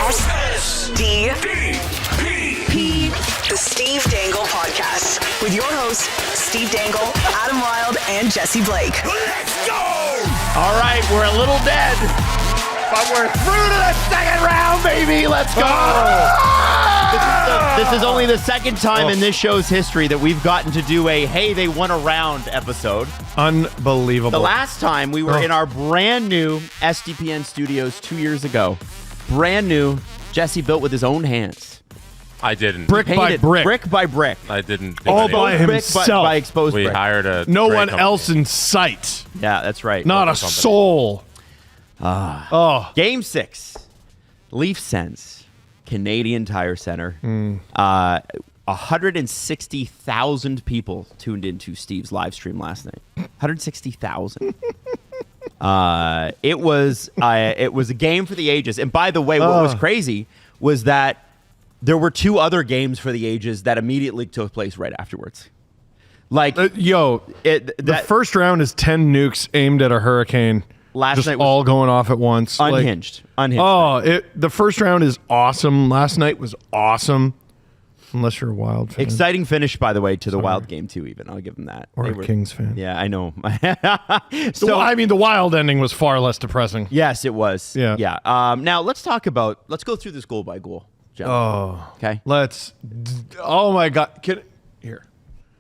SDP, the Steve Dangle Podcast, with your hosts, Steve Dangle, Adam Wilde, and Jesse Blake. Let's go! All right, we're a little dead, but we're through to the second round, baby. Let's go! This is only the second time in this show's history that we've gotten to do a Hey, They Won a Round episode. Unbelievable. The last time we were in our brand new SDPN studios 2 years ago. Brand new. Jesse built with his own hands. I didn't. Brick by brick. Brick by brick. I didn't. All by Brick himself. by exposed We brick. hired a No great one company. else in sight. Yeah, that's right. Not a company. soul. Oh. Game 6. Leaf Sens. Canadian Tire Center. 160,000 people tuned into Steve's live stream last night. 160,000. It was a game for the ages. And by the way, what was crazy was that there were two other games for the ages that immediately took place right afterwards. Like, The first round is 10 nukes aimed at a hurricane. Last just night was all going off at once. unhinged. Unhinged. The first round is awesome. Last night was awesome. Unless you're a Wild fan. Exciting finish, by the way, to the Wild game, too, even. I'll give them that. Or They a were- Kings fan. Yeah, I know. The Wild ending was far less depressing. Yes, it was. Yeah. Yeah. Now, let's go through this goal by goal, gentlemen. Oh. Okay. Oh, my God. Here.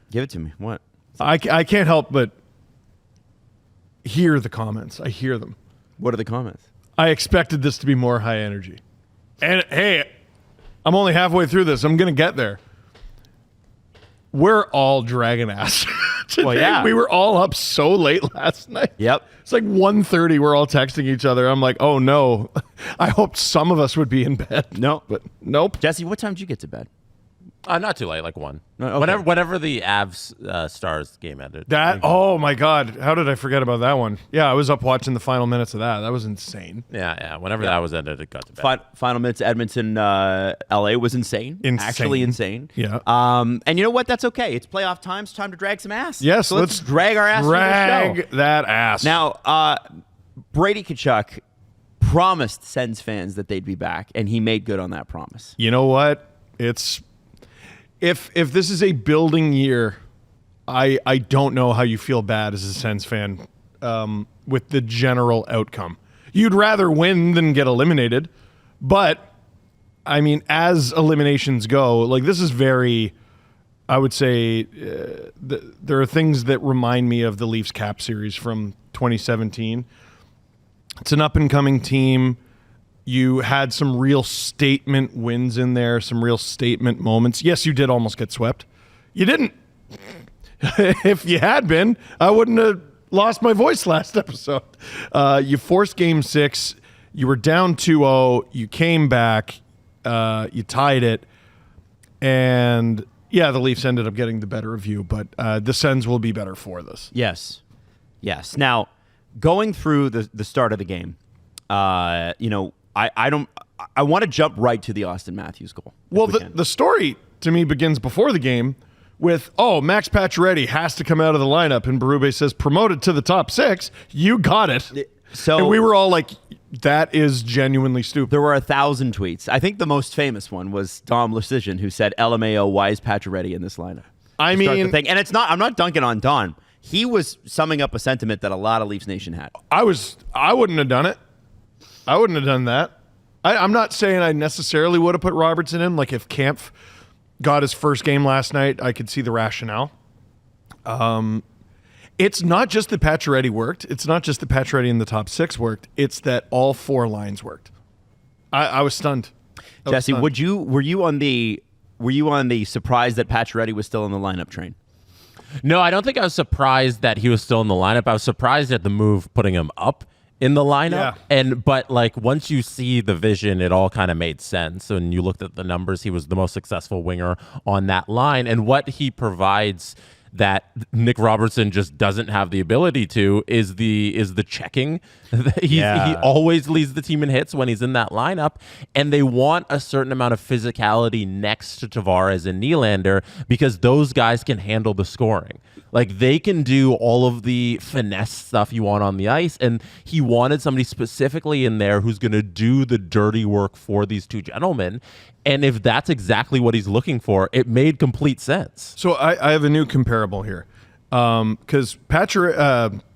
Give it to me. What? I can't help but hear the comments. I hear them. What are the comments? I expected this to be more high energy. And, hey, I'm only halfway through this. I'm going to get there. We're all dragging ass today. Well, yeah. We were all up so late last night. Yep. It's like 1:30. We're all texting each other. I'm like, oh, no. I hoped some of us would be in bed. No. But nope. Jesse, what time did you get to bed? Not too late, like 1. No, okay. Whenever the Avs Stars game ended. Oh, my God. How did I forget about that one? Yeah, I was up watching the final minutes of that. That was insane. Yeah. Whenever that was ended, it got to bed. Final minutes, Edmonton, LA was insane. Actually insane. Yeah. And you know what? That's okay. It's playoff time. It's time to drag some ass. Yes, So let's drag our ass through the show. Drag that ass. Now, Brady Tkachuk promised Sens fans that they'd be back, and he made good on that promise. You know what? It's if this is a building year, I don't know how you feel bad as a Sens fan with the general outcome. You'd rather win than get eliminated, but I mean, as eliminations go, like this is very. I would say there are things that remind me of the Leafs Cap series from 2017. It's an up-and-coming team. You had some real statement wins in there, some real statement moments. Yes, you did almost get swept. You didn't. If you had been, I wouldn't have lost my voice last episode. You forced Game 6. You were down 2-0. You came back. You tied it. And, yeah, the Leafs ended up getting the better of you, but the Sens will be better for this. Yes. Now, going through the start of the game, I want to jump right to the Austin Matthews goal. Well, the story to me begins before the game with, Max Pacioretty has to come out of the lineup, and Berube says, promoted to the top 6. You got it. So, and we were all like, that is genuinely stupid. There were 1,000 tweets. I think the most famous one was Dom Lucian, who said, LMAO, why is Pacioretty in this lineup? I mean, and it's not. I'm not dunking on Don. He was summing up a sentiment that a lot of Leafs Nation had. I wouldn't have done it. I wouldn't have done that. I'm not saying I necessarily would have put Robertson in. Like if Kampf got his first game last night, I could see the rationale. It's not just that Pacioretty worked. It's not just that Pacioretty in the top 6 worked. It's that all 4 lines worked. I was stunned. Jesse, were you on the surprise that Pacioretty was still in the lineup train? No, I don't think I was surprised that he was still in the lineup. I was surprised at the move putting him up in the lineup. Yeah. But like once you see the vision, it all kind of made sense. And you looked at the numbers, he was the most successful winger on that line. And what he provides that Nick Robertson just doesn't have the ability to is the checking. He always leads the team in hits when he's in that lineup, and they want a certain amount of physicality next to Tavares and Nylander because those guys can handle the scoring. Like, they can do all of the finesse stuff you want on the ice, and he wanted somebody specifically in there who's going to do the dirty work for these two gentlemen. And if that's exactly what he's looking for, it made complete sense. So I have a new comparable here. Because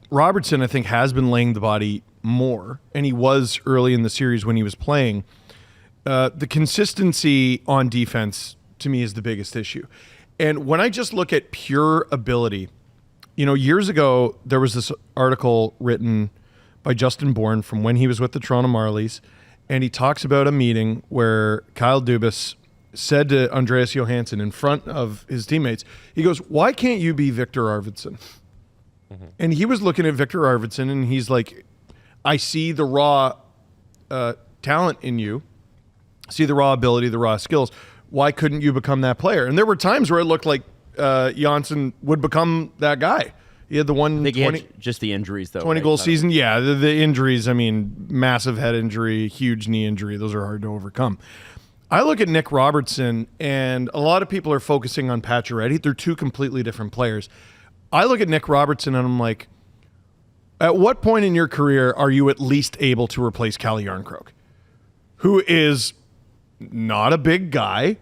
Robertson, I think, has been laying the body more, and he was early in the series when he was playing. The consistency on defense, to me, is the biggest issue. And when I just look at pure ability, years ago, there was this article written by Justin Bourne from when he was with the Toronto Marlies, and he talks about a meeting where Kyle Dubas said to Andreas Johansson in front of his teammates, he goes, "Why can't you be Victor Arvidsson?" Mm-hmm. And he was looking at Victor Arvidsson, and he's like, "I see the raw talent in you, see the raw ability, the raw skills. Why couldn't you become that player?" And there were times where it looked like Johansson would become that guy. He had the one 20, just the injuries, though. 20-goal season. Yeah, the injuries, I mean, massive head injury, huge knee injury. Those are hard to overcome. I look at Nick Robertson, and a lot of people are focusing on Pacioretty. They're two completely different players. I look at Nick Robertson, and I'm like, at what point in your career are you at least able to replace Calle Jarnkrok, who is not a big guy,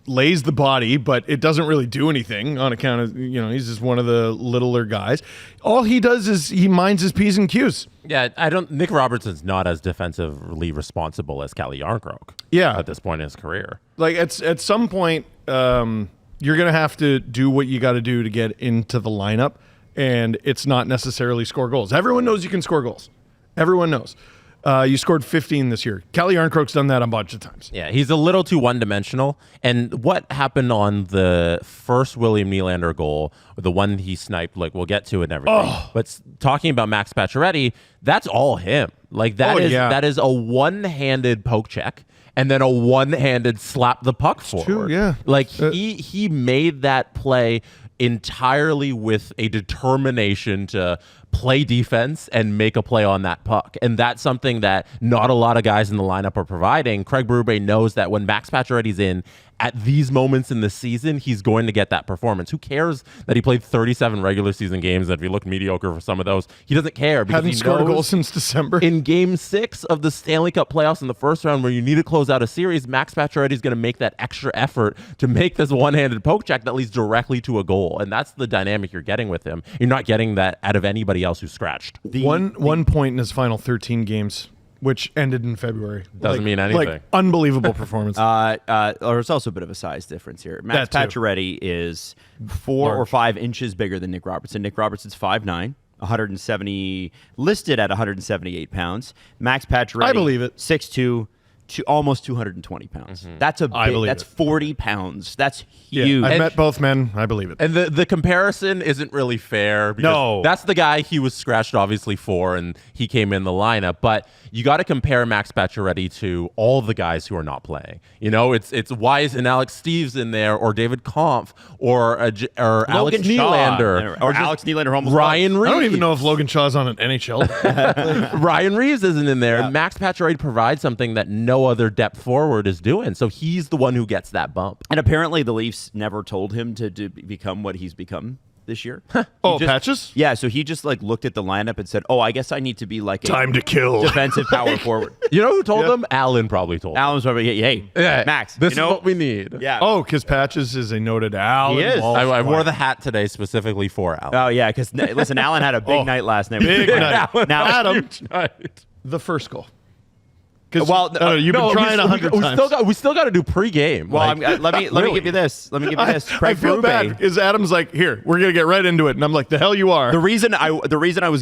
lays the body, but it doesn't really do anything on account of, he's just one of the littler guys. All he does is he minds his P's and Q's. Yeah, Nick Robertson's not as defensively responsible as Calle Jarnkrok. Yeah. At this point in his career. Like, at some point, you're going to have to do what you got to do to get into the lineup, and it's not necessarily score goals. Everyone knows you can score goals. Everyone knows. You scored 15 this year. Calle Jarnkrok's done that a bunch of times. Yeah, he's a little too one-dimensional. And what happened on the first William Nylander goal, the one he sniped, like, we'll get to it and everything. Oh. But talking about Max Pacioretty, that's all him. Like, that is a one-handed poke check and then a one-handed slap the puck forward. True, yeah. Like, he made that play entirely with a determination to play defense and make a play on that puck. And that's something that not a lot of guys in the lineup are providing. Craig Berube knows that when Max Pacioretty's in, at these moments in the season, he's going to get that performance. Who cares that he played 37 regular season games, and if he looked mediocre for some of those, he doesn't care. Because Hadn't scored a goal since December. In Game 6 of the Stanley Cup playoffs in the first round, where you need to close out a series, Max Pacioretty is going to make that extra effort to make this one-handed poke check that leads directly to a goal. And that's the dynamic you're getting with him. You're not getting that out of anybody else who's scratched. One point in his final 13 games, which ended in February. Doesn't mean anything. Like, unbelievable performance. There's also a bit of a size difference here. Max Pacioretty is 4 or 5 inches bigger than Nick Robertson. Nick Robertson's 5'9", 170, listed at 178 pounds. Max Pacioretty, I believe it. 6'2", to almost 220 pounds. Mm-hmm. That's a big, that's 40 pounds. That's huge. Yeah, I've met both men. I believe it. And the comparison isn't really fair. Because that's the guy he was scratched obviously for, and he came in the lineup. But you got to compare Max Pacioretty to all the guys who are not playing. It's why isn't Alex Steeves in there, or David Kampf, or Alex Nylander, or Alex Nylander, almost Ryan Reeves. I don't even know if Logan Shaw's on an NHL. Ryan Reeves isn't in there. Yeah. Max Pacioretty provides something that no other depth forward is doing. So he's the one who gets that bump. And apparently the Leafs never told him to become what he's become this year. Patches? Yeah, so he just looked at the lineup and said, I guess I need to be like time to kill defensive power forward. You know who told him? Alan probably told him. Alan's probably, hey, Max, this is what we need. Yeah. Oh, because Patches is a noted Alan. He is. I wore the hat today specifically for Alan. Oh, yeah, because listen, Alan had a big night last night. Big night. Now, Adam, the first goal. You've been trying 100 times. We still got to do pregame. Well, let me give you this. I feel bad because Adam's like, here, we're gonna get right into it, and I'm like, the hell you are. The reason I was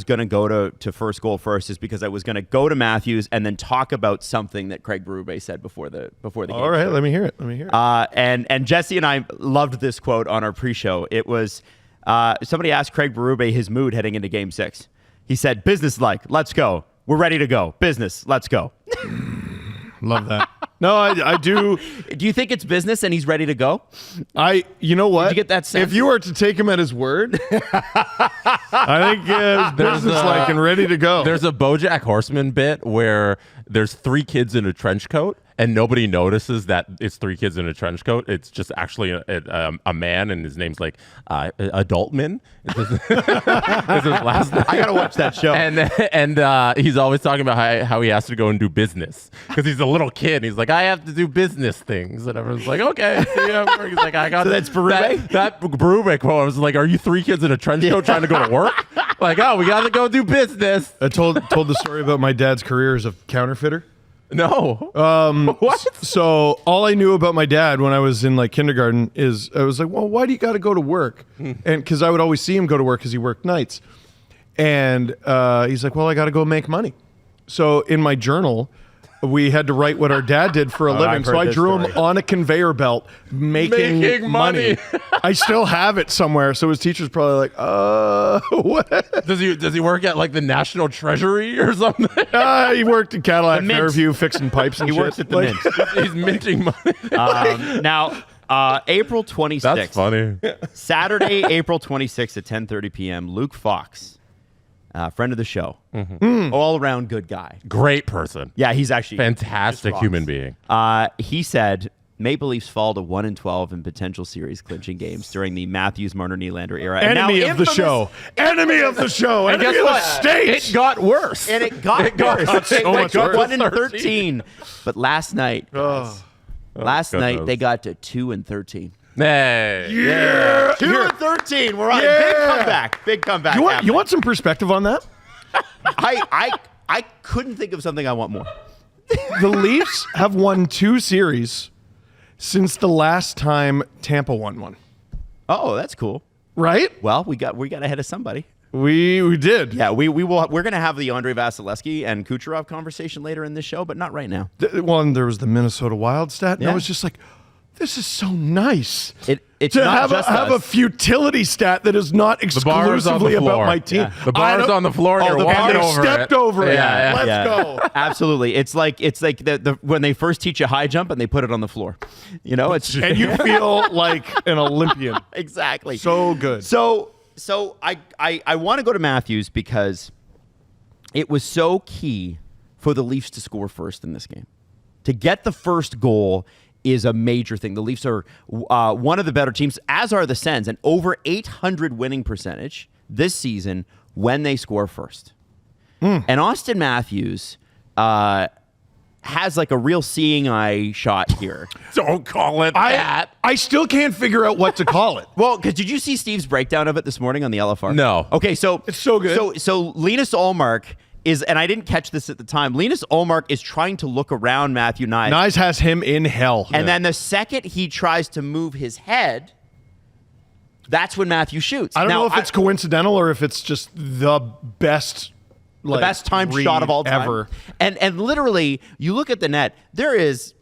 gonna go to first goal first is because I was gonna go to Matthews and then talk about something that Craig Berube said before the game. All right, let me hear it. And Jesse and I loved this quote on our pre-show. It was somebody asked Craig Berube his mood heading into Game 6. He said, "Business-like, let's go. We're ready to go. Business, let's go." Love that. No, I do. Do you think it's business and he's ready to go? You know what? Did you get that sense? If you were to take him at his word, I think it's business-like and ready to go. There's a BoJack Horseman bit where there's 3 kids in a trench coat, and nobody notices that it's 3 kids in a trench coat. It's just actually a man, and his name's like Adultman. It's his last name. I gotta watch that show. And he's always talking about how he has to go and do business because he's a little kid. And he's like, I have to do business things, and everyone's like, okay. Yeah. He's like, I got. So that's Berube? That Berube quote. I was like, are you 3 kids in a trench coat trying to go to work? Like, oh, we got to go do business. I told the story about my dad's career as a counterfeiter. No. What? So all I knew about my dad when I was in like kindergarten is I was like, well, why do you got to go to work? And because I would always see him go to work because he worked nights. And he's like, well, I got to go make money. So in my journal, we had to write what our dad did for a living. So I drew him on a conveyor belt making money. I still have it somewhere. So his teacher's probably like, what? Does he work at like the National Treasury or something? He worked at Cadillac Fairview fixing pipes and he shit. works at the Mint. He's minting money. Now, April 26th. That's funny. Saturday, April 26th at 10:30 p.m. Luke Fox, friend of the show, all around good guy. Great person. Yeah, he's actually Fantastic human being. He said Maple Leafs fall to 1-12 in potential series clinching games during the Matthews, Marner, Nylander era. And Enemy now of the show. Enemy of the show. And Enemy guess of the what? state. It got worse. And it got worse. so much worse. 1-13. But last night, guys, last night goodness. they got to 2-13. Hey. Yeah. 2-13. We're on a big comeback. Big comeback. You want some perspective on that? I couldn't think of something I want more. The Leafs have won 2 series since the last time Tampa won one. Oh, that's cool. Right? Well, we got ahead of somebody. We did. Yeah, we will. We're going to have the Andre Vasilevsky and Kucherov conversation later in this show, but not right now. One, there was the Minnesota Wild stat, and I Yeah. was just like, this is so nice. It's to not have a futility stat that is not bar is on exclusively the about floor. my team. Yeah. The bar is on the floor and you're and walking they over stepped it. over it. Yeah, Let's yeah. go. Absolutely. It's like the when they first teach you high jump and they put it on the floor. You know, it's And you feel like an Olympian. exactly So good. So I want to go to Matthews because it was so key for the Leafs to score first in this game. To get the first goal is a major thing. The Leafs are one of the better teams, as are the Sens, an over 800 winning percentage this season when they score first. And Austin Matthews has like a real seeing eye shot here. Don't call it that. I still can't figure out what to call it. Well, because did you see Steve's breakdown of it this morning on the LFR? No. Okay, so It's so good. So Linus Ullmark is, and I didn't catch this at the time. Linus Ullmark is trying to look around Matthew Knies, Nyes has him in hell. and then the second he tries to move his head, that's when Matthew shoots. I don't Now, know if it's coincidental or if it's just the best, the best timed shot of all time ever. And literally, you look at the net. There is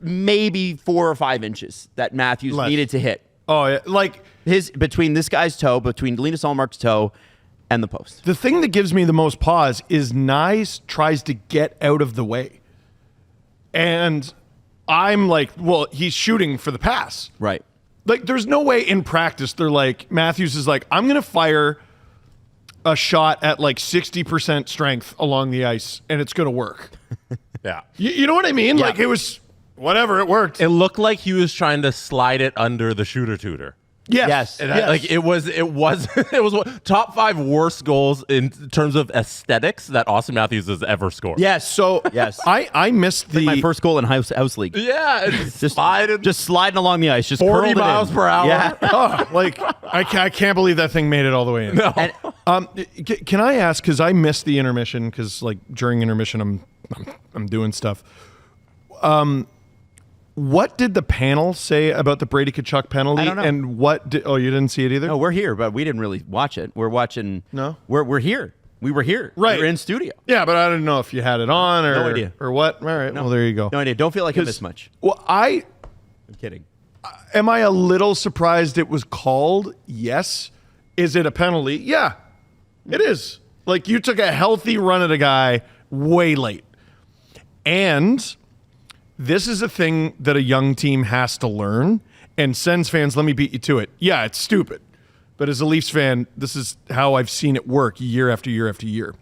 maybe 4 or 5 inches that Matthews Less. needed to hit. Oh, yeah. Like Between this guy's toe, between Linus Ullmark's toe, and the post. the thing that gives me the most pause is Nyes tries to get out of the way, and I'm like, well, he's shooting for the pass. Right. Like, there's no way in practice they're like, Matthews is like, I'm gonna fire a shot at like 60% strength along the ice, and it's gonna work. Yeah. You know what I mean? Yeah. Like, it was whatever, it worked. It looked like he was trying to slide it under the shooter tutor. Yes. And like it was top 5 worst goals in terms of aesthetics that Austin Matthews has ever scored. Yes. So Yes. I missed the My first goal in house league. Yeah. Just sliding just sliding along the ice, just 40 curled it miles in. per hour. Yeah. oh, like I can't believe that thing made it all the way in. No. And Can I ask, because I missed the intermission, because like during intermission I'm doing stuff. What did the panel say about the Brady Tkachuk penalty? I don't know. And what did, you didn't see it either? no, we're here, but we didn't really watch it. We're watching. No? We're here. We were here. Right. We were in studio. Yeah, but I didn't know if you had it on or No idea. or what. All right, well there you go. No idea. Don't feel like I missed much. Well, I'm kidding. am I a little surprised it was called? Yes. Is it a penalty? Yeah, it is. Like, you took a healthy run at a guy way late. And This is a thing that a young team has to learn. And Sens fans, let me beat you to it. Yeah, it's stupid. But as a Leafs fan, this is how I've seen it work year after year after year.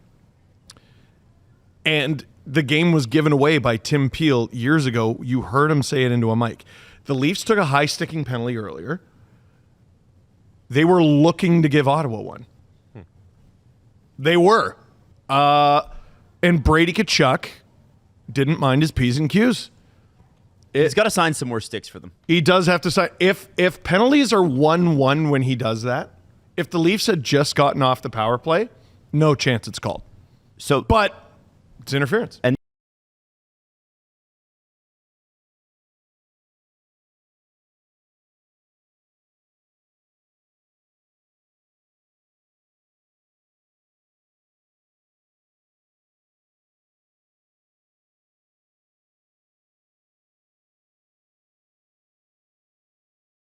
And the game was given away by Tim Peel years ago. You heard him say it into a mic. The Leafs took a high-sticking penalty earlier. They were looking to give Ottawa one. They were. And Brady Tkachuk didn't mind his P's and Q's. He's got to sign some more sticks for them. He does have to sign. If penalties are 1-1 when he does that, if the Leafs had just gotten off the power play, no chance it's called. So, but it's interference. And